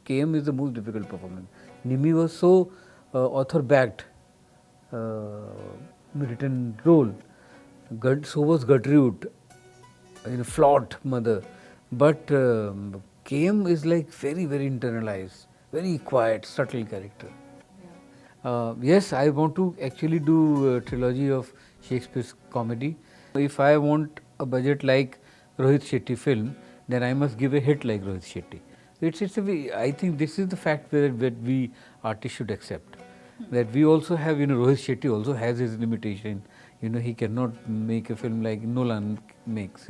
KM is the most difficult performance. Nimi was so author-backed, written role. So was Gertrude, flawed mother. But KM is like very, very internalized, very quiet, subtle character. Yes, I want to actually do a trilogy of Shakespeare's comedy. If I want a budget like Rohit Shetty film, then I must give a hit like Rohit Shetty. I think this is the fact that we artists should accept. That we also have, Rohit Shetty also has his limitation. He cannot make a film like Nolan makes,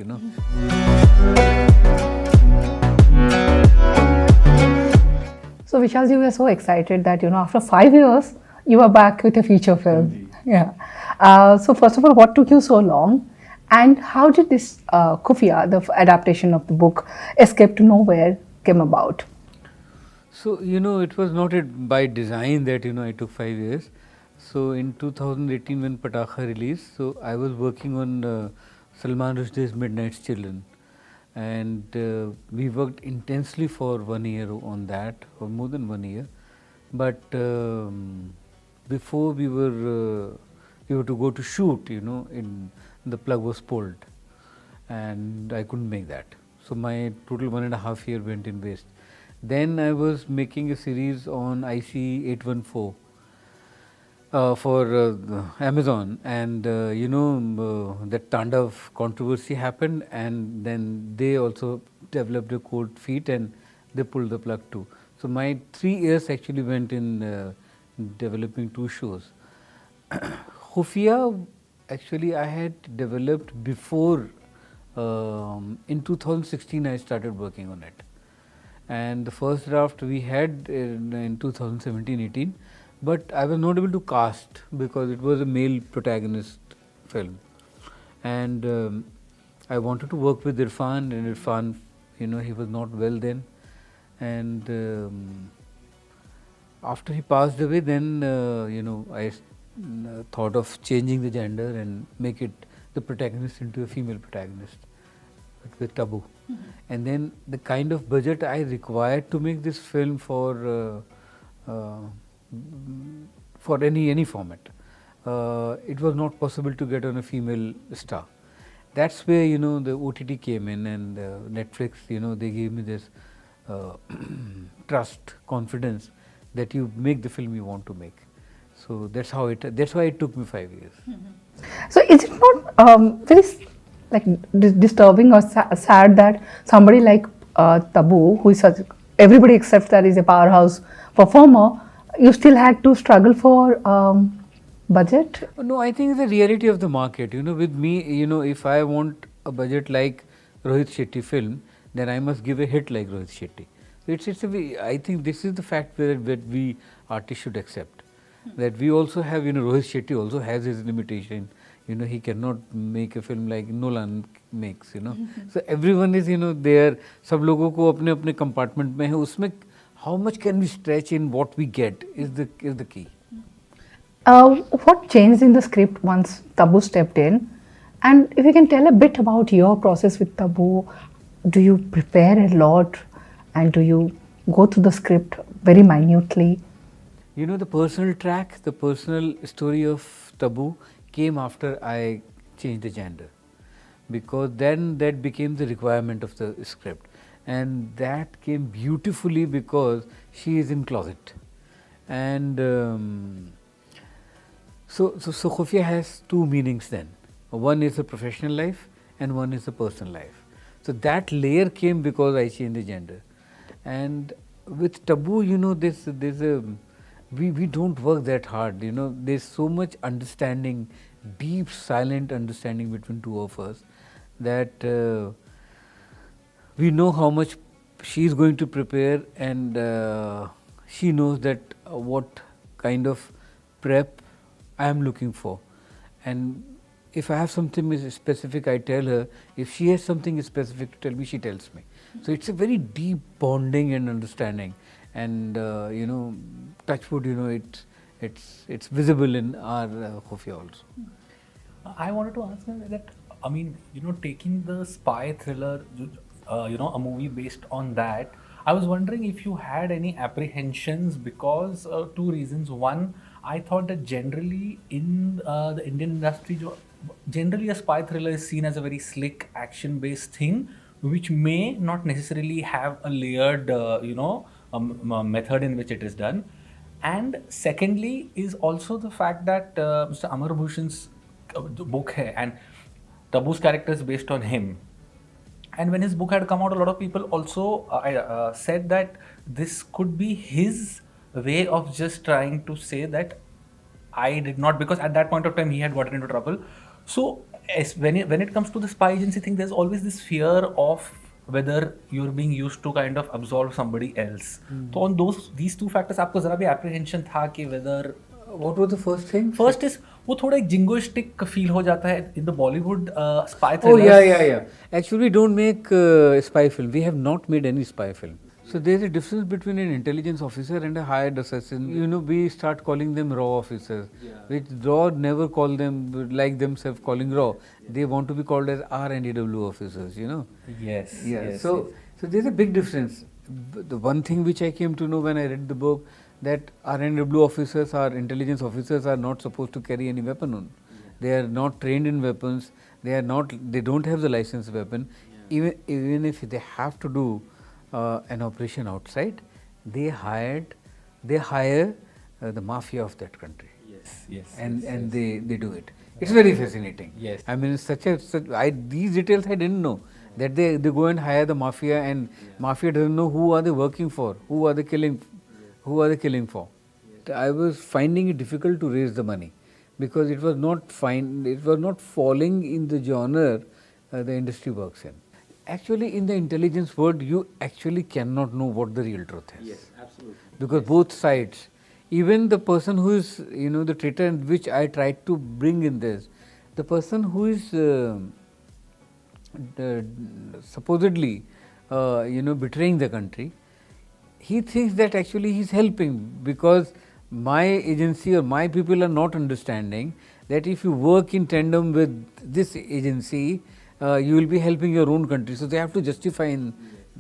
So Vishal ji, we are so excited that after 5 years you are back with a feature film. Yeah. So first of all, what took you so long, and how did this Khufiya, the adaptation of the book Escape to Nowhere, came about? So it was not by design that I took 5 years. So in 2018 when Patakha released, so I was working on Salman Rushdie's Midnight's Children. And we worked intensely for 1 year on that, or more than 1 year. But before we were to go to shoot, the plug was pulled, and I couldn't make that. So my total 1.5 year went in waste. Then I was making a series on IC 814 for Amazon, and that Tandav controversy happened, and then they also developed a cold feet and they pulled the plug too. So my 3 years actually went in developing 2 shows. Khufiya, actually I had developed before, in 2016 I started working on it, and the first draft we had in 2017-18. But I was not able to cast because it was a male protagonist film, and I wanted to work with Irrfan, and Irrfan, he was not well then, and after he passed away, then I thought of changing the gender and make it the protagonist into a female protagonist with Tabu. And then the kind of budget I required to make this film for any format, it was not possible to get on a female star. That's where the OTT came in, and Netflix, they gave me this trust, confidence that you make the film you want to make. So that's why it took me 5 years. So is it not very disturbing or sad that somebody like Tabu, who is everybody accepts that is a powerhouse performer, you still had to struggle for budget? No, I think it's the reality of the market. With me, if I want a budget like Rohit Shetty film, then I must give a hit like Rohit Shetty. So I think this is the fact that we artists should accept. That we also have, Rohit Shetty also has his limitation. He cannot make a film like Nolan makes. So everyone is, there. सब लोगों को अपने compartment में है. उसमें how much can we stretch in what we get is the key. What changed in the script once Tabu stepped in? And if you can tell a bit about your process with Tabu, do you prepare a lot and do you go through the script very minutely? The personal track, the personal story of Tabu came after I changed the gender, because then that became the requirement of the script, and that came beautifully because she is in closet, and so Khufiya has 2 meanings then. One is a professional life and one is a personal life. So that layer came because I changed the gender. And with Tabu, we don't work that hard. There's so much understanding, deep, silent understanding between 2 of us, that we know how much she is going to prepare, and she knows that what kind of prep I am looking for. And if I have something specific, I tell her. If she has something specific to tell me, she tells me. So it's a very deep bonding and understanding, and touch wood, it's visible in our Khufiya also. I wanted to ask you that, taking the spy thriller, a movie based on that, I was wondering if you had any apprehensions because two reasons. One, I thought that generally in the Indian industry, generally a spy thriller is seen as a very slick action-based thing, which may not necessarily have a layered, method in which it is done. And secondly, is also the fact that Mr. Amar Bhushan's book hai, and Tabu's character is based on him. And when his book had come out, a lot of people also said that this could be his way of just trying to say that I did not, because at that point of time he had gotten into trouble. So when it comes to the spy agency thing, there's always this fear of whether you're being used to kind of absolve somebody else. So on these two factors, आपको जरा भी apprehension था कि whether What was the first thing? first is वो थोड़ा एक jingoistic feel हो जाता है in the Bollywood spy Oh, thrillers. yeah. Actually, we don't make spy film. We have not made any spy film. So there's a difference between an intelligence officer and a hired assassin. You know, we start calling them raw officers, which raw never call them like themselves calling raw. They want to be called as R&W officers, you know. Yes. So there's a big difference. The one thing which I came to know when I read the book, that R&W officers or intelligence officers are not supposed to carry any weapon on. They are not trained in weapons. They don't have the licensed weapon. Even if they have to do an operation outside, they hire the mafia of that country. And they do it. It's very fascinating. Yes. I mean, these details I didn't know, that they go and hire the mafia, and mafia doesn't know who are they working for, who are they killing for. I was finding it difficult to raise the money because it was not falling in the genre the industry works in. Actually, in the intelligence world, you actually cannot know what the real truth is. Yes, absolutely. Because both sides, even the person who is, the traitor, which I tried to bring in this, the person who is supposedly, betraying the country, he thinks that actually he is helping, because my agency or my people are not understanding that if you work in tandem with this agency, you will be helping your own country. So they have to justify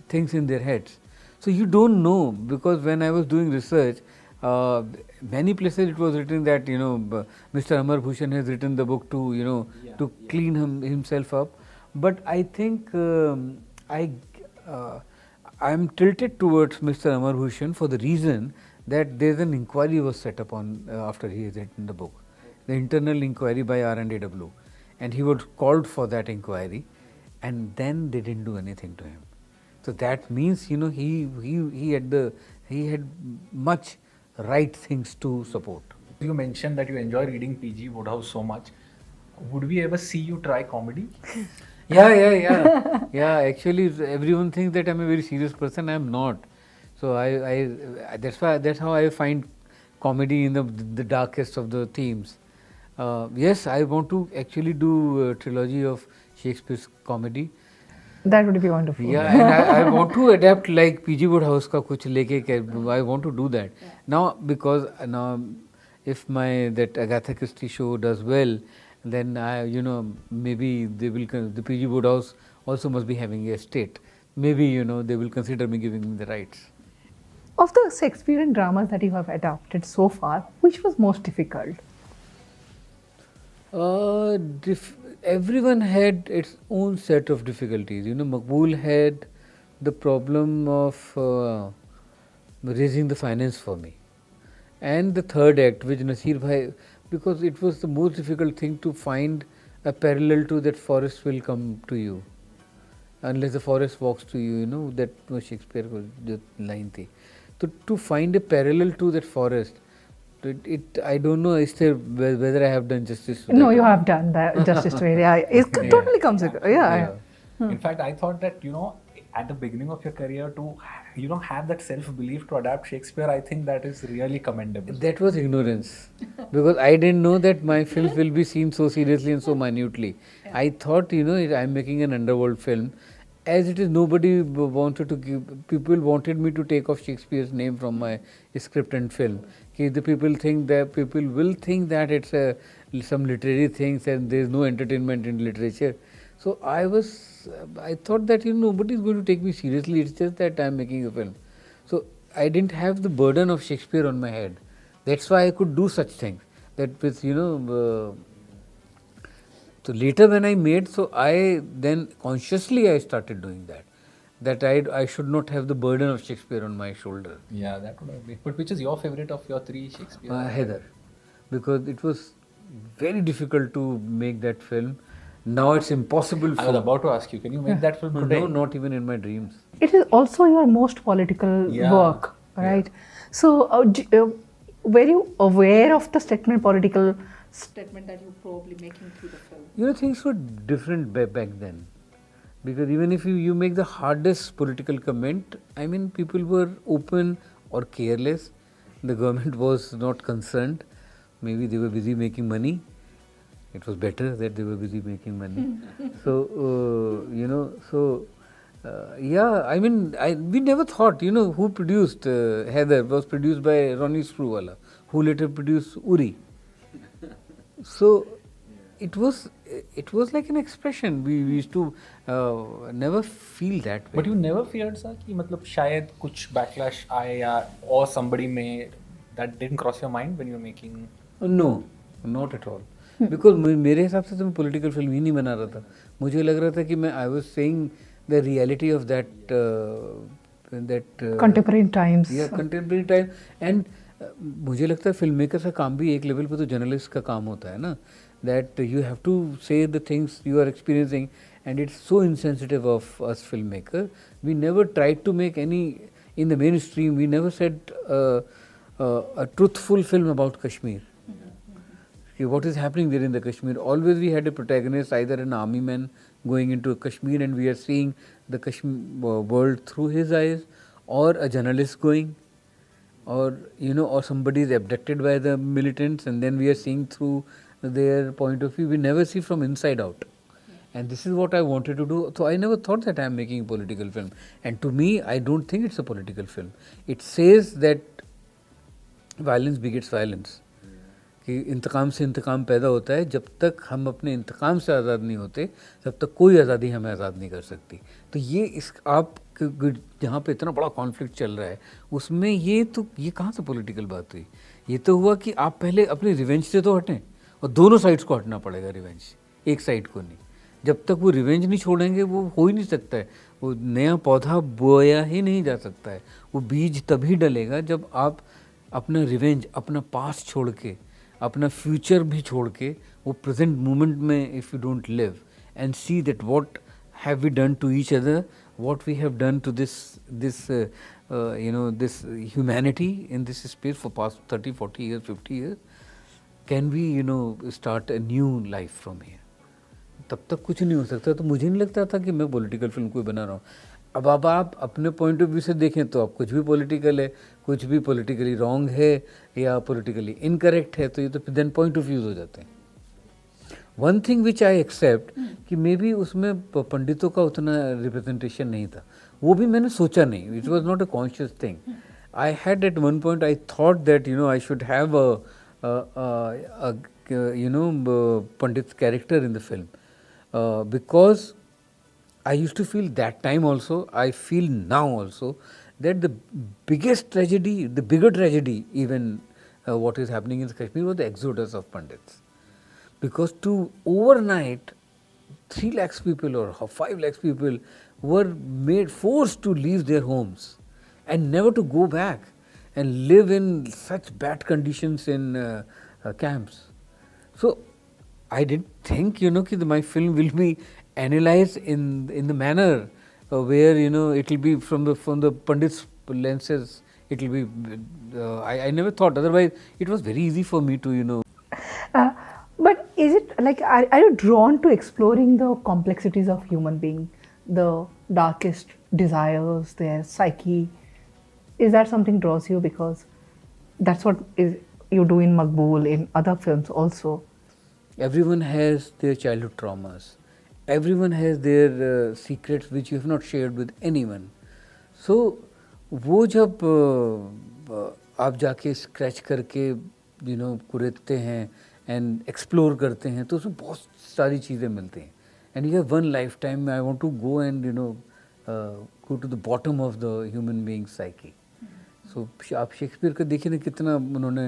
things in their heads. So you don't know, because when I was doing research, many places it was written that Mr. Amar Bhushan has written the book to to clean himself up. But I think I am tilted towards Mr. Amar Bhushan for the reason that there's an inquiry was set up on after he has written the book, the internal inquiry by R&W, and he was called for that inquiry, and then they didn't do anything to him. So that means he had much right things to support. You mentioned that you enjoy reading P.G. Wodehouse so much. Would we ever see you try comedy? Yeah. Actually, everyone thinks that I'm a very serious person. I'm not. So that's how I find comedy in the darkest of the themes. Yes, I want to actually do a trilogy of Shakespeare's comedy. That would be wonderful. Yeah, and I want to adapt like P.G. Wodehouse ka kuch leke. I want to do that now, because if that Agatha Christie show does well, then maybe they will. The P.G. Wodehouse also must be having a estate. Maybe they will consider me giving me the rights. Of the Shakespearean dramas that you have adapted so far, which was most difficult? Everyone had its own set of difficulties. Maqbool had the problem of raising the finance for me, and the third act, which Nasir Bhai, because it was the most difficult thing to find a parallel to that forest will come to you, unless the forest walks to you. That was Shakespeare ko jo line thi. So to find a parallel to that forest, I don't know whether I have done justice to that. No, you have done that justice to it. Yeah, it totally comes. Yeah. In fact, I thought that at the beginning of your career to have that self-belief to adapt Shakespeare, I think that is really commendable. That was ignorance, because I didn't know that my films will be seen so seriously and so minutely. I thought I'm making an underworld film. As it is, nobody wanted to give. People wanted me to take off Shakespeare's name from my script and film. The people will think that it's some literary things and there is no entertainment in literature. So I thought that nobody is going to take me seriously. It's just that I'm making a film. So I didn't have the burden of Shakespeare on my head. That's why I could do such things. That with so later when I made, so I then consciously I started doing that. That I should not have the burden of Shakespeare on my shoulder. Yeah, that would have been. But which is your favorite of your three Shakespeare? Haider, because it was very difficult to make that film. Now it's impossible for I was about to ask you, can you make that film today? no, not even in my dreams. It is also your most political Yeah. work, right? So, were you aware of the political statement that you probably making through the film? Things were different back then. Because even if you make the hardest political comment, I mean, people were open or careless. The government was not concerned. Maybe they were busy making money. It was better that they were busy making money. Yeah, I mean, we never thought, who produced Haider was produced by Ronnie Screwvala, who later produced Uri. So it was like an expression. We used to never feel that way. But you never feared, sir, कि मतलब शायद कुछ backlash आए या or somebody may that didn't cross your mind when you were making? No, not at all. Because मेरे हिसाब से तो मैं political film ही नहीं बना रहा था. मुझे लग रहा था कि मैं I was saying the reality of that Contemporary times. Yeah, contemporary time. And मुझे लगता है filmmaker का काम भी एक level पे तो journalist का काम होता है ना. That you have to say the things you are experiencing, and it's so insensitive of us filmmaker. We never tried to make any, in the mainstream, we never said a truthful film about Kashmir. Okay, what is happening there in the Kashmir? Always we had a protagonist, either an army man going into Kashmir and we are seeing the Kashmir world through his eyes, or a journalist going, or or somebody is abducted by the militants and then we are seeing through their point of view. We never see from inside out. And this is what I wanted to do. So I never thought that I am making a political film. And to me, I don't think it's a political film. It says that violence begets violence. कि इंतकाम से इंतकाम पैदा होता है. जब तक हम अपने इंतकाम से आज़ाद नहीं होते, तब तक कोई आज़ादी हमें आज़ाद नहीं कर सकती. तो ये आप जहाँ पे इतना बड़ा कॉन्फ्लिक्ट चल रहा है, उसमें ये कहाँ से पॉलिटिकल बात हुई? ये तो हुआ कि आप पहले अपने रिवेंज से तो हटें, और दोनों साइड्स को हटना पड़ेगा. रिवेंज एक साइड को नहीं. जब तक वो रिवेंज नहीं छोड़ेंगे, वो हो ही नहीं सकता है. वो नया पौधा बोया ही नहीं जा सकता है. वो बीज तभी डलेगा जब आप अपना रिवेंज, अपना पास्ट छोड़ के, अपना फ्यूचर भी छोड़ के, वो प्रेजेंट मोमेंट में if you don't live and see that what have we done to each other, what we have done to this humanity in this space for past 30, 40 years, 50 years, can we start a new life from here? तब तक कुछ नहीं हो सकता. तो मुझे नहीं लगता था कि मैं पॉलिटिकल फिल्म कोई बना रहा हूँ. अब आप अपने पॉइंट ऑफ व्यू से देखें तो आप कुछ भी पॉलिटिकल है, कुछ भी पॉलिटिकली रॉन्ग है या पॉलिटिकली इनकरेक्ट है, तो ये तो देन पॉइंट ऑफ व्यूज हो जाते हैं. One thing which I accept कि मे बी उसमें पंडितों का उतना रिप्रेजेंटेशन नहीं था. वो भी मैंने सोचा नहीं. It was not a conscious thing. I had at one point I thought that I should have Pandit's character in the film, because I used to feel that time also, I feel now also, that the biggest tragedy, the bigger tragedy even what is happening in Kashmir was the exodus of Pandits. Because to overnight 3 lakhs people or 5 lakhs people were forced to leave their homes and never to go back and live in such bad conditions in camps. So I didn't think that my film will be analyzed in the manner where it will be from the Pandit's lenses. It will be. I never thought. Otherwise, it was very easy for me to But is it like, are you drawn to exploring the complexities of human being, the darkest desires, their psyche? Is that something draws you? Because that's what you do in Maqbool, in other films also. Everyone has their childhood traumas. Everyone has their secrets which you have not shared with anyone. So, वो जब आप जाके scratch करके कुरेदते हैं and explore करते हैं, तो उसमें बहुत सारी चीज़ें मिलती हैं. and you have one lifetime. I want to go and go to the bottom of the human being's psyche. So आप शेक्सपियर का देखिए ना कितना उन्होंने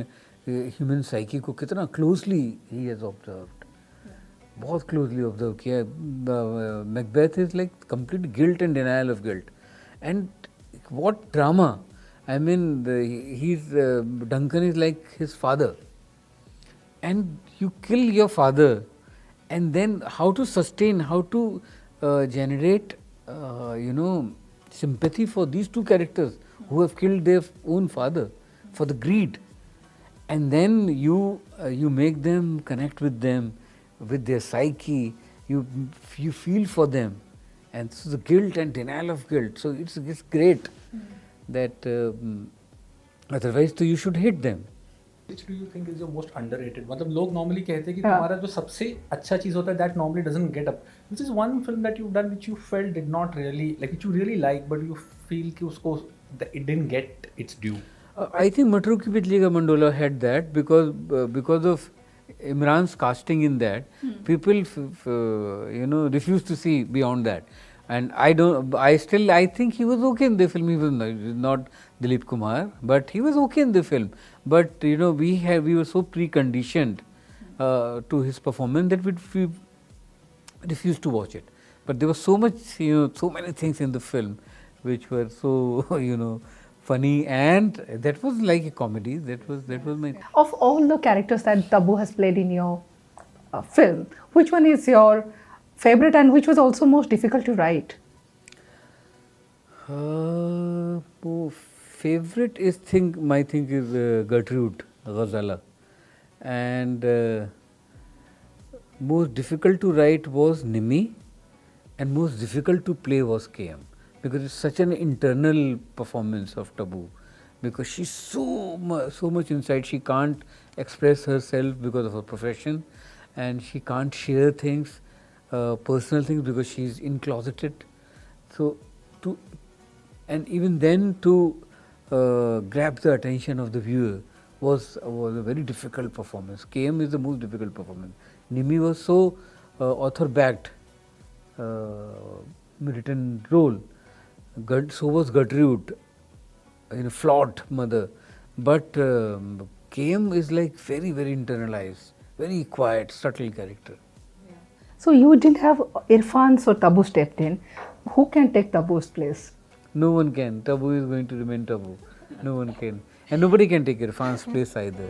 ह्यूमन साइकी को कितना क्लोजली ही हैज ऑब्जर्व्ड, बहुत क्लोजली ऑब्जर्व किया. Macbeth is like complete guilt and denial of guilt, and what drama. I mean, Duncan is like his father, and you kill your father, and then how to sustain, how to generate, sympathy for these two characters who have killed their own father for the greed, and then you make them connect with them, with their psyche. You feel for them, and so the guilt and denial of guilt. So it's great. That otherwise तो you should hate them. Which do you think is your most underrated? मतलब लोग normally कहते हैं कि तुम्हारा जो सबसे अच्छा चीज़ होता है that normally doesn't get up. Which is one film that you've done which you felt did not really like, which you really like, but you feel कि उसको it didn't get its due. I think Matru Ki Bijli Ka Mandola had that because of Imran's casting in that. People refused to see beyond that. And I think he was okay in the film. He was not Dilip Kumar, but he was okay in the film. But we were so preconditioned to his performance that we refused to watch it. But there was so much, so many things in the film which were so, funny, and that was like a comedy. That was my. Of all the characters that Tabu has played in your film, which one is your favorite and which was also most difficult to write? Favorite is my thing is Gertrude Ghazala, and most difficult to write was Nimi, and most difficult to play was KM, because it's such an internal performance of Tabu, because she's so much inside. She can't express herself because of her profession, and she can't share things. Personal things, because she's incloseted. So and even then to grab the attention of the viewer was a very difficult performance. KM is the most difficult performance. Nimi was so author-backed written role. So was Gertrude, flawed mother. But KM is like very, very internalized, very quiet, subtle character. So you didn't have Irrfan, so Tabu stepped in. Who can take Tabu's place? No one can. Tabu is going to remain Tabu. No one can. And nobody can take Irrfan's place either.